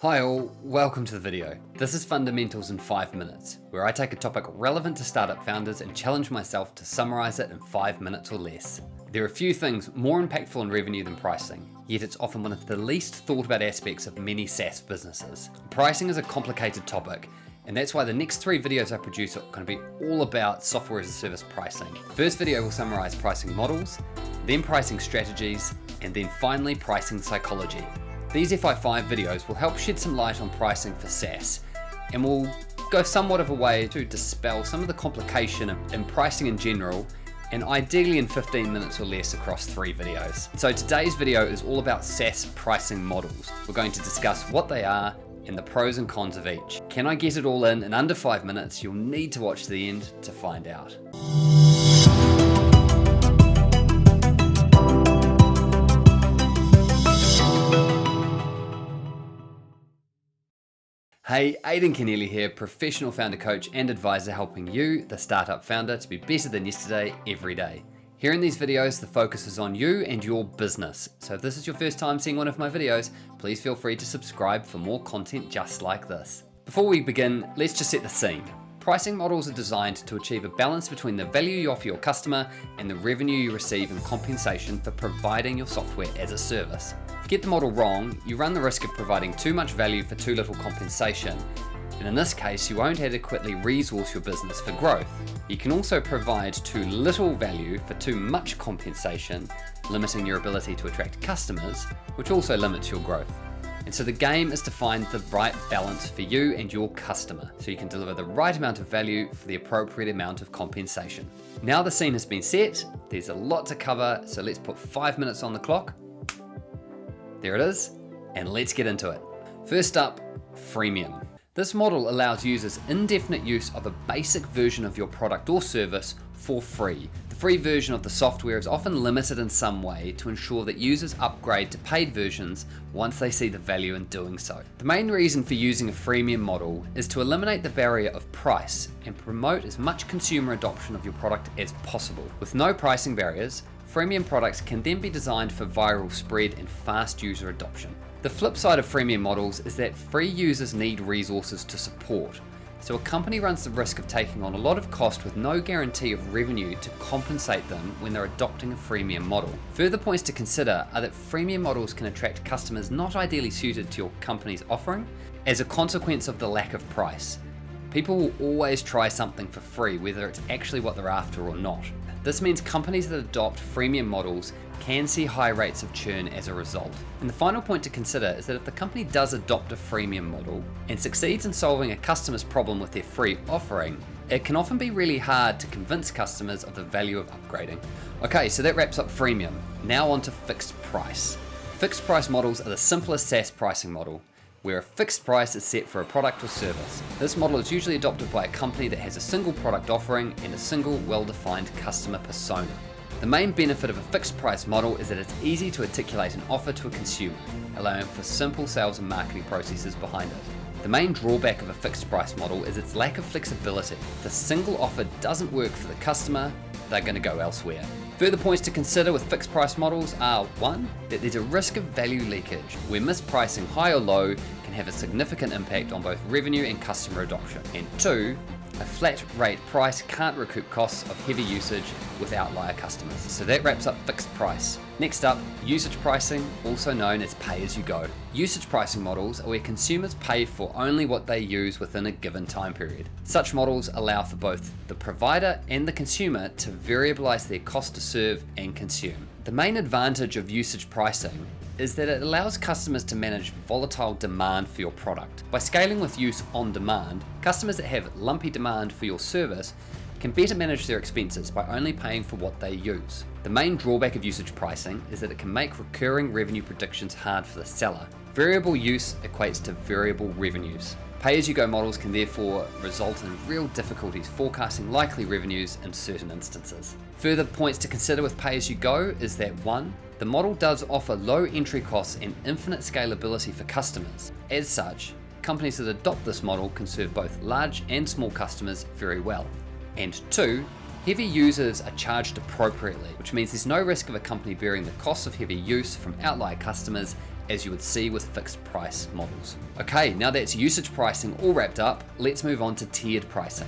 Hi all, welcome to the video. This is Fundamentals in 5 minutes, where I take a topic relevant to startup founders and challenge myself to summarize it in 5 minutes or less. There are few things more impactful on revenue than pricing, yet it's often one of the least thought about aspects of many SaaS businesses. Pricing is a complicated topic, and that's why the next 3 videos I produce are going to be all about software as a service pricing. The first video will summarize pricing models, then pricing strategies, and then finally pricing psychology. These FI5 videos will help shed some light on pricing for SaaS, and will go somewhat of a way to dispel some of the complication in pricing in general, and ideally in 15 minutes or less across 3 videos. So today's video is all about SaaS pricing models. We're going to discuss what they are and the pros and cons of each. Can I get it all in under 5 minutes? You'll need to watch to the end to find out. Hey, Aidan KENEALY here, professional founder coach and advisor, helping you, the startup founder, to be better than yesterday every day. Here in these videos, the focus is on you and your business. So if this is your first time seeing one of my videos, please feel free to subscribe for more content just like this. Before we begin, let's just set the scene. Pricing models are designed to achieve a balance between the value you offer your customer and the revenue you receive in compensation for providing your software as a service. If you get the model wrong, you run the risk of providing too much value for too little compensation, and in this case, you won't adequately resource your business for growth. You can also provide too little value for too much compensation, limiting your ability to attract customers, which also limits your growth. And so the game is to find the right balance for you and your customer, so you can deliver the right amount of value for the appropriate amount of compensation. Now the scene has been set, there's a lot to cover, so let's put 5 minutes on the clock. There it is, and let's get into it. First up, Freemium. This model allows users indefinite use of a basic version of your product or service for free. The free version of the software is often limited in some way to ensure that users upgrade to paid versions once they see the value in doing so. The main reason for using a freemium model is to eliminate the barrier of price and promote as much consumer adoption of your product as possible. With no pricing barriers, freemium products can then be designed for viral spread and fast user adoption. The flip side of freemium models is that free users need resources to support. So a company runs the risk of taking on a lot of cost with no guarantee of revenue to compensate them when they're adopting a freemium model. Further points to consider are that freemium models can attract customers not ideally suited to your company's offering as a consequence of the lack of price. People will always try something for free, whether it's actually what they're after or not. This means companies that adopt freemium models can see high rates of churn as a result. And the final point to consider is that if the company does adopt a freemium model and succeeds in solving a customer's problem with their free offering, it can often be really hard to convince customers of the value of upgrading. Okay, so that wraps up freemium. Now on to fixed price. Fixed price models are the simplest SaaS pricing model, where a fixed price is set for a product or service. This model is usually adopted by a company that has a single product offering and a single well-defined customer persona. The main benefit of a fixed price model is that it's easy to articulate an offer to a consumer, allowing for simple sales and marketing processes behind it. The main drawback of a fixed price model is its lack of flexibility. If the single offer doesn't work for the customer, they're going to go elsewhere. Further points to consider with fixed price models are 1. That there's a risk of value leakage, where mispricing high or low can have a significant impact on both revenue and customer adoption. And 2, a flat rate price can't recoup costs of heavy usage with outlier customers. So that wraps up fixed price. Next up, usage pricing, also known as pay-as-you-go. Usage pricing models are where consumers pay for only what they use within a given time period. Such models allow for both the provider and the consumer to variabilize their cost to serve and consume. The main advantage of usage pricing is that it allows customers to manage volatile demand for your product. By scaling with use on demand, customers that have lumpy demand for your service can better manage their expenses by only paying for what they use. The main drawback of usage pricing is that it can make recurring revenue predictions hard for the seller. Variable use equates to variable revenues. Pay-as-you-go models can therefore result in real difficulties forecasting likely revenues in certain instances. Further points to consider with pay-as-you-go is that 1. The model does offer low entry costs and infinite scalability for customers. As such, companies that adopt this model can serve both large and small customers very well. And 2, heavy users are charged appropriately, which means there's no risk of a company bearing the cost of heavy use from outlier customers as you would see with fixed price models. Okay, now that's usage pricing all wrapped up, let's move on to tiered pricing.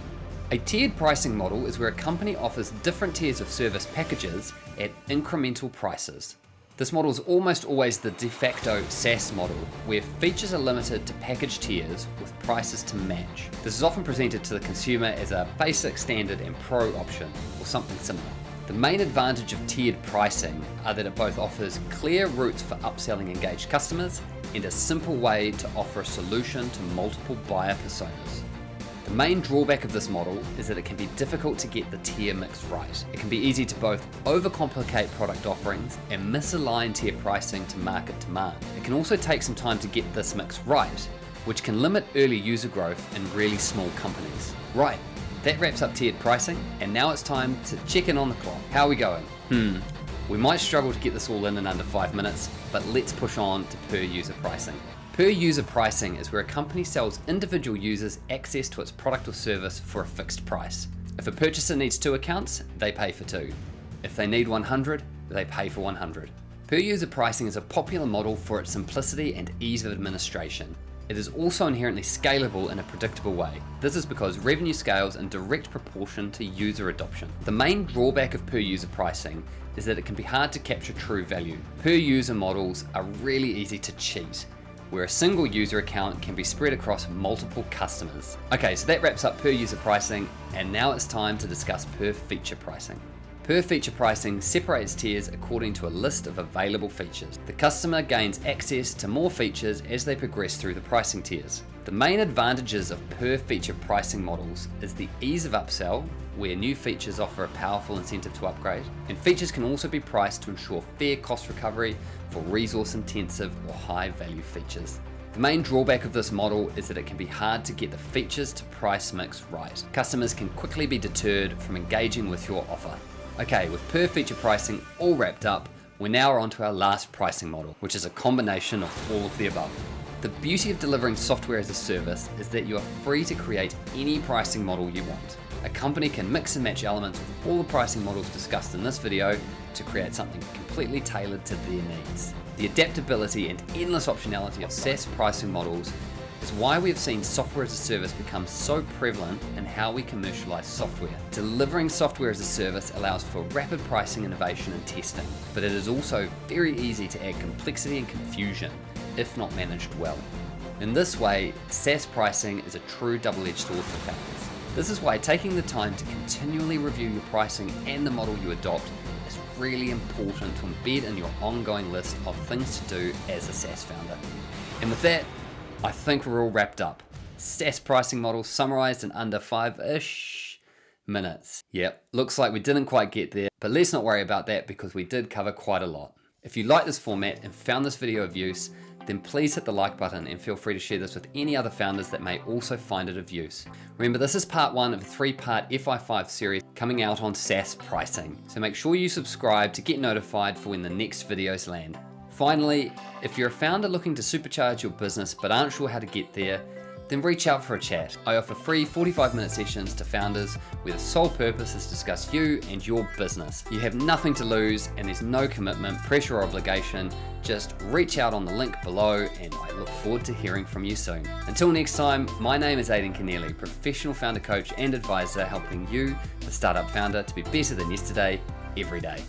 A tiered pricing model is where a company offers different tiers of service packages at incremental prices. This model is almost always the de facto SaaS model, where features are limited to package tiers with prices to match. This is often presented to the consumer as a basic, standard, and pro option, or something similar. The main advantage of tiered pricing are that it both offers clear routes for upselling engaged customers and a simple way to offer a solution to multiple buyer personas. The main drawback of this model is that it can be difficult to get the tier mix right. It can be easy to both overcomplicate product offerings and misalign tier pricing to market demand. It can also take some time to get this mix right, which can limit early user growth in really small companies. Right, that wraps up tiered pricing, and now it's time to check in on the clock. How are we going? We might struggle to get this all in under 5 minutes, but let's push on to per user pricing. Per user pricing is where a company sells individual users access to its product or service for a fixed price. If a purchaser needs 2 accounts, they pay for 2. If they need 100, they pay for 100. Per user pricing is a popular model for its simplicity and ease of administration. It is also inherently scalable in a predictable way. This is because revenue scales in direct proportion to user adoption. The main drawback of per user pricing is that it can be hard to capture true value. Per user models are really easy to cheat, where a single user account can be spread across multiple customers. Okay, so that wraps up per user pricing, and now it's time to discuss per feature pricing. Per feature pricing separates tiers according to a list of available features. The customer gains access to more features as they progress through the pricing tiers. The main advantages of per feature pricing models is the ease of upsell, where new features offer a powerful incentive to upgrade, and features can also be priced to ensure fair cost recovery for resource intensive or high value features. The main drawback of this model is that it can be hard to get the features to price mix right. Customers can quickly be deterred from engaging with your offer. Okay, with per feature pricing all wrapped up, we're now on to our last pricing model, which is a combination of all of the above. The beauty of delivering software as a service is that you are free to create any pricing model you want. A company can mix and match elements of all the pricing models discussed in this video to create something completely tailored to their needs. The adaptability and endless optionality of SaaS pricing models is why we have seen software as a service become so prevalent in how we commercialize software. Delivering software as a service allows for rapid pricing innovation and testing, but it is also very easy to add complexity and confusion if not managed well. In this way, SaaS pricing is a true double-edged sword for founders. This is why taking the time to continually review your pricing and the model you adopt is really important to embed in your ongoing list of things to do as a SaaS founder. And with that, I think we're all wrapped up. SaaS pricing model summarized in under 5-ish minutes. Yep, looks like we didn't quite get there, but let's not worry about that because we did cover quite a lot. If you like this format and found this video of use, then please hit the like button and feel free to share this with any other founders that may also find it of use. Remember, this is part 1 of a 3-part FI5 series coming out on SaaS pricing, so make sure you subscribe to get notified for when the next videos land. Finally, if you're a founder looking to supercharge your business but aren't sure how to get there, then reach out for a chat. I offer free 45-minute sessions to founders where the sole purpose is to discuss you and your business. You have nothing to lose and there's no commitment, pressure or obligation. Just reach out on the link below and I look forward to hearing from you soon. Until next time, my name is Aidan KENEALY, professional founder coach and advisor helping you, the startup founder, to be better than yesterday, every day.